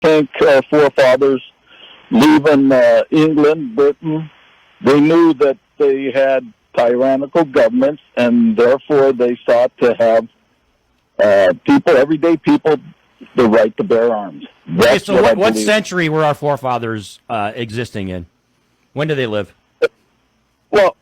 think our forefathers, leaving England, Britain, they knew that they had tyrannical governments, and therefore they sought to have everyday people, the right to bear arms. Okay, so what century were our forefathers existing in? When did they live? Well,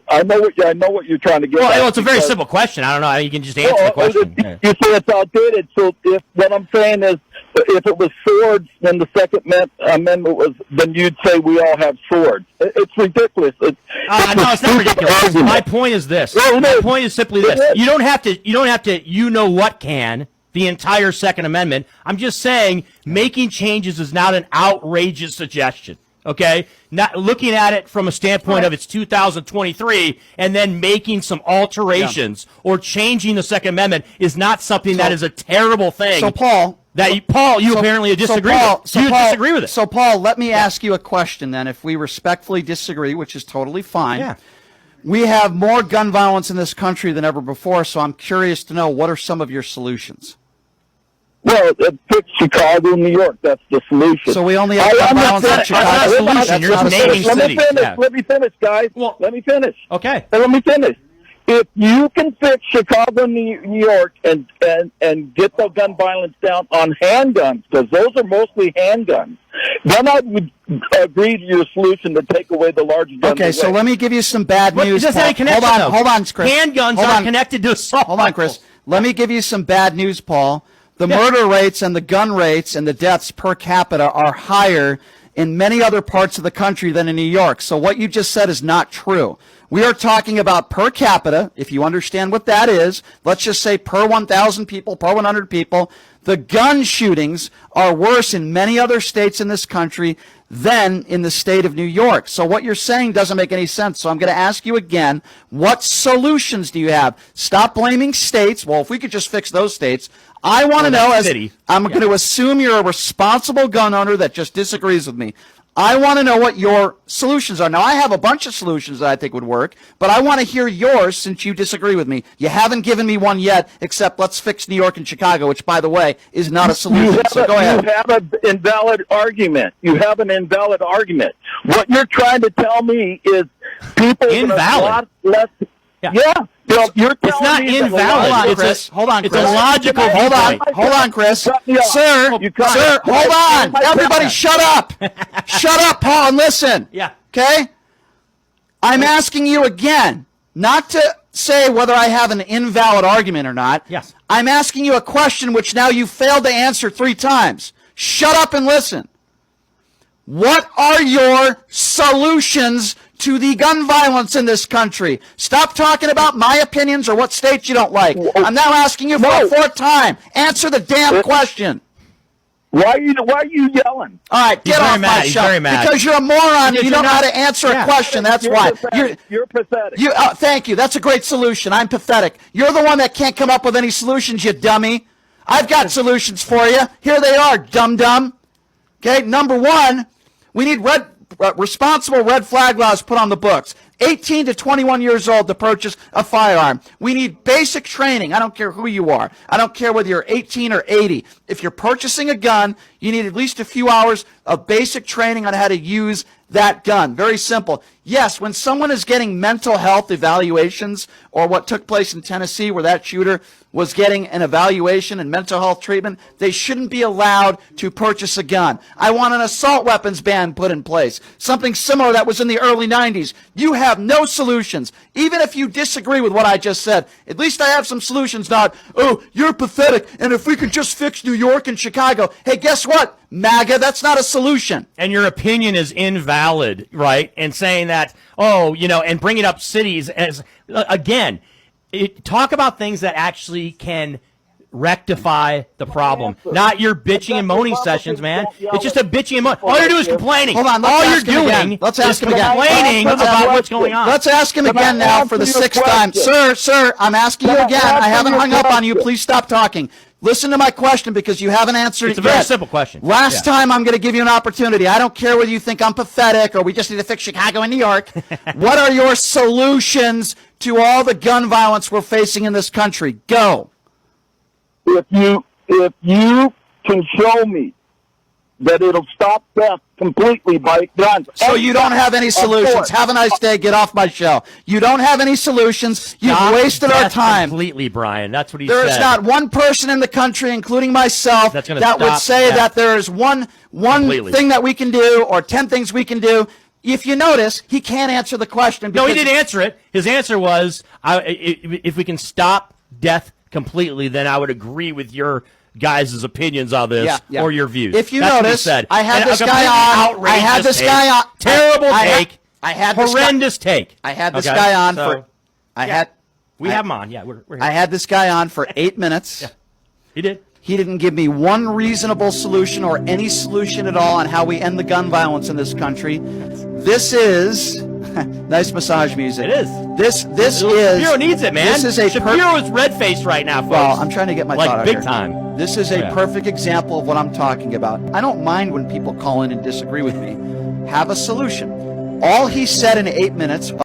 I know what you're trying to get. Well, it's a very simple question. I don't know. You can just answer the question. You say it's outdated. So what I'm saying is, if it was swords when the Second Amendment was, then you'd say we all have swords. It's ridiculous. No, it's not ridiculous. Argument. My point is this. My point is simply this. You don't have to. You know what can. The entire Second Amendment. I'm just saying making changes is not an outrageous suggestion. Okay? Not looking at it from a standpoint of it's 2023 and then making some alterations or changing the Second Amendment is not something that is a terrible thing. So, Paul, you apparently disagree with. You disagree with it. So, Paul, let me ask you a question then. If we respectfully disagree, which is totally fine. Yeah. We have more gun violence in this country than ever before, so I'm curious to know, what are some of your solutions? Well, pick Chicago, New York. That's the solution. So we only have gun violence in Chicago. That's not a solution. You're just naming cities. Let me finish, guys. Well, let me finish. Okay. Let me finish. If you can fix Chicago, New York, and get the gun violence down on handguns, because those are mostly handguns, then I would agree to your solution to take away the large guns. Okay, so let me give you some bad news. Hold on, Chris. Handguns are connected to assault. Hold on, Chris. Let me give you some bad news, Paul. The murder rates and the gun rates and the deaths per capita are higher in many other parts of the country than in New York. So what you just said is not true. We are talking about per capita, if you understand what that is. Let's just say per 1,000 people, per 100 people. The gun shootings are worse in many other states in this country than in the state of New York. So what you're saying doesn't make any sense. So I'm going to ask you again, what solutions do you have? Stop blaming states. Well, if we could just fix those states. I want to know, I'm going to assume you're a responsible gun owner that just disagrees with me. I want to know what your solutions are. Now, I have a bunch of solutions that I think would work, but I want to hear yours since you disagree with me. You haven't given me one yet, except let's fix New York and Chicago, which, by the way, is not a solution. So go ahead. You have an invalid argument. What you're trying to tell me is people invalid. Are a lot less. Yeah. You're it's not invalid. Hold on, Chris. It's a logical. Hold on, Chris. Sir, hold on. Everybody, shut up. Shut up, Paul, and listen. Yeah. Okay. I'm asking you again, not to say whether I have an invalid argument or not. Yes. I'm asking you a question which now you failed to answer 3 times. Shut up and listen. What are your solutions to the gun violence in this country? Stop talking about my opinions or what states you don't like. I'm now asking you for a 4th time. Answer the damn question. Why are you yelling? All right, get off my show. Very mad. Because you're a moron. You don't know how to answer a question. That's why. You're pathetic. Thank you. That's a great solution. I'm pathetic. You're the one that can't come up with any solutions, you dummy. I've got solutions for you. Here they are, dum-dum. Okay, number 1, we need responsible red flag laws put on the books. 18 to 21 years old to purchase a firearm. We need basic training. I don't care who you are. I don't care whether you're 18 or 80. If you're purchasing a gun, you need at least a few hours of basic training on how to use that gun. Very simple. Yes, when someone is getting mental health evaluations, or what took place in Tennessee where that shooter was getting an evaluation and mental health treatment, they shouldn't be allowed to purchase a gun. I want an assault weapons ban put in place. Something similar that was in the early 90s. You have no solutions. Even if you disagree with what I just said, at least I have some solutions, not, oh, you're pathetic, and if we could just fix New York and Chicago. Hey, guess what? MAGA, that's not a solution. And your opinion is invalid, right? And saying that, and bringing up cities as, again, talk about things that actually can rectify the problem, not your bitching and moaning sessions, man. It's just a bitching and moaning. All you're doing is complaining. Hold on, all you're doing let's ask him again. Complaining about what's going on. Let's ask him again now for the 6th time. Sir, I'm asking you again. I haven't hung up on you. Please stop talking. Listen to my question because you haven't answered it yet. It's a very simple question. Last time I'm going to give you an opportunity. I don't care whether you think I'm pathetic or we just need to fix Chicago and New York. What are your solutions to all the gun violence we're facing in this country? Go. If you can show me that it'll stop death completely by guns. So you don't have any Of solutions. course. Have a nice day. Get off my show. You don't have any solutions. You've Stop wasted our death time. completely, Brian. That's what he There said. is not one person in the country, including myself, That's gonna that would stop say death. that there is one Completely. thing that we can do or 10 things we can do. If you notice, he can't answer the question. No, he because- didn't answer it. His answer was, if we can stop death completely, then I would agree with your guys' opinions on this Yeah. or your views. If you That's what he notice, said. I had And this a guy completely on. I had outrageous this take. guy on. Terrible take. I had this guy- horrendous take. I had this Okay? guy on So, for. I had. We have him on. Yeah, we're here. I had this guy on for 8 minutes. He did. He didn't give me one reasonable solution or any solution at all on how we end the gun violence in this country. This is nice massage music. It is. This is. Shapiro needs it, man. This is a Shapiro is red-faced right now, folks. Well, I'm trying to get my like thought out big here. time. This is a Yeah. perfect example of what I'm talking about. I don't mind when people call in and disagree with me. Have a solution. All he said in 8 minutes